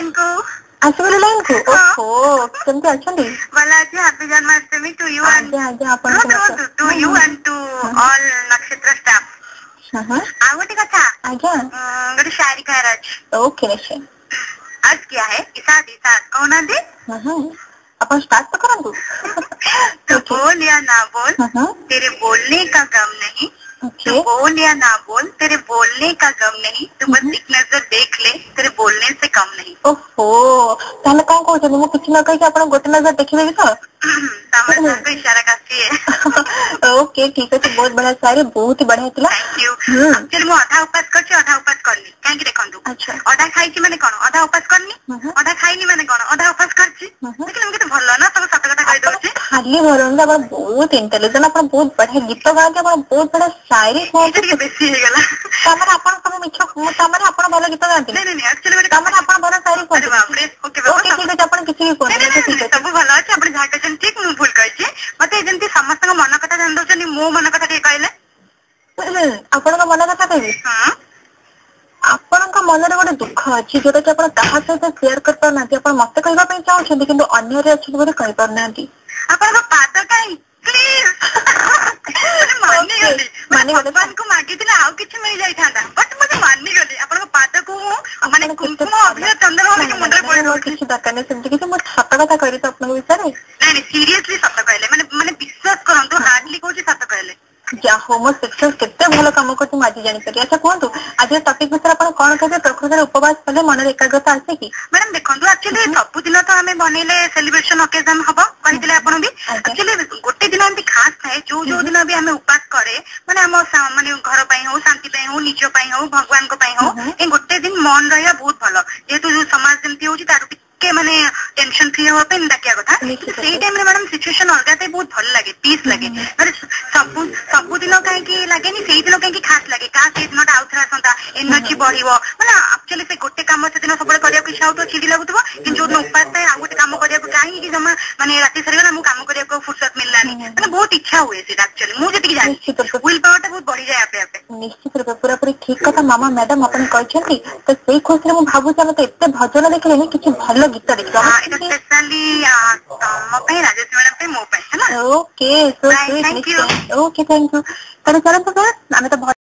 Line को ଆସିଗଲେ line କୁ ଓହୋ କେମିତି ଅଛନ୍ତି? ଭଲ ଅଛି happy Janmashtami to you and to you and to all Nakshatra staff. ଆଉ ଗୋଟେ କଥା ଆଜ୍ଞା ଗୋଟେ शायरी कहना ଅଛି। ओके निश्चय। आज क्या है इसाद इसाद कहूनांदी अपन स्टार्ट तो करंतु। तू बोल या ना बोल तेरे बोलने का गम नहीं। तू बोल या ना बोल तेरे बोलने का गम नहीं। तू बस एक नजर देख ले तेरे बोलने से कम नहीं। ओहो ताले कौन कहउछन मु किछ न कहि कि अपन गोटे नजर देखिबे कि तो समझ को इशारा काफी है। ओके ठीक है बहुत बढ़िया सारी बहुत ही बढ़िया थिला। Thank you. एक्चुअली मु आधा उपास करछि आधा उपास करनी काहे कि देखंतु आधा खाइछि माने कोन आधा उपास करनी आधा खाइनी माने कोन आधा उपास करछि लेकिन हमके तो भलो ना सब सत कथा कहि दउछि खाली भरन अपन बहुत इंटेलिजेंट अपन बहुत बढ़िया गीत गाके अपन बहुत बढ़िया शायरी कहते के बेसी हे गला तमरे अपन सब मिछ तमरे अपन भलो गीत गाते नहीं नहीं एक्चुअली मैंने तमरे अपन भलो शायरी कहते बाप रे ओके ओके ठीक है अपन किछि भी कहते ठीक है सब भलो अछि अपन झाटा जन ठीक मु भूल कहिछि मते जेंति समस्त मन कथा जान दउछनी मो मन कथा के कहले अपन मन कथा कहबी हां आपनका मनरे गोटे दुख अछि जोटा कि अपन कहा सहित शेयर कर पारनाती अपन मते कहबा पई चाहछन्ती किंतु अन्य रे अछि बोले कहि पारनाती अपन को पाद काई प्लीज माने भगवान को मागी दिला आउ किछ मिल जाई थांदा बट मुझे माननी गली अपन को पाद को माने कुमकुम अभिनय चंदन वाले के मुंडे पड़े किछ दरकार नै सेमति किछ मु सत कथा कहि तो अपन विचार नहीं नहीं सीरियसली सत कहले माने माने विश्वास करंतु हार्डली कोची सत कहले जा हो मो शिक्षक केते भलो काम करछ माजी जानि परि। अच्छा कहंतु आज टॉपिक विषय अपन कोन कहबे प्रकृतिर उपवास कले मन एकाग्रता आसे की मैडम देखंतु एक्चुअली सब दिन तो हमें बनेले सेलिब्रेशन ओकेजन हबो कहितले अपन भी एक्चुअली गोटे दिन हम खास थाए जो जो दिन भी हमें उपवास करे माने हम माने घर पई हो शांति पई हो निज पई हो भगवान को पई हो ए गोटे दिन मन रहया बहुत भलो जेतु जो समाज जेमति होची तारु के माने टेंशन फ्री हो पे डाकिया कथा सेही टाइम रे मैडम सिचुएशन अलगाते बहुत भल लागे पीस लागे माने सब दिन काहे कि लागे नि सेही दिन काहे कि खास लागे का से दिनटा आउथरा संता एनर्जी बढ़िवो माने एक्चुअली से गोटे काम से दिन सबले करिया कि इच्छा होतो चिड़ी लागुतबो कि जो उपास थाए आ गोटे काम करिया काहे कि जमा माने राती सरी गला मु काम करिया को फुर्सत मिललानी माने बहुत इच्छा हुए से एक्चुअली मु जति कि जानि विल पावर ता बहुत बढ़ी जाय आपे आपे निश्चित रूप पूरा पूरी ठीक कथा मामा मैडम अपन कहछन्ती तो सेही खुशी मु भाबु छ मते एते भजन देखले नि किछ भलो गीत देखिबा स्पेशली म पे राजेश मैडम पे मो पे है ना okay so sweet okay thank you चलो चलो तो हमें तो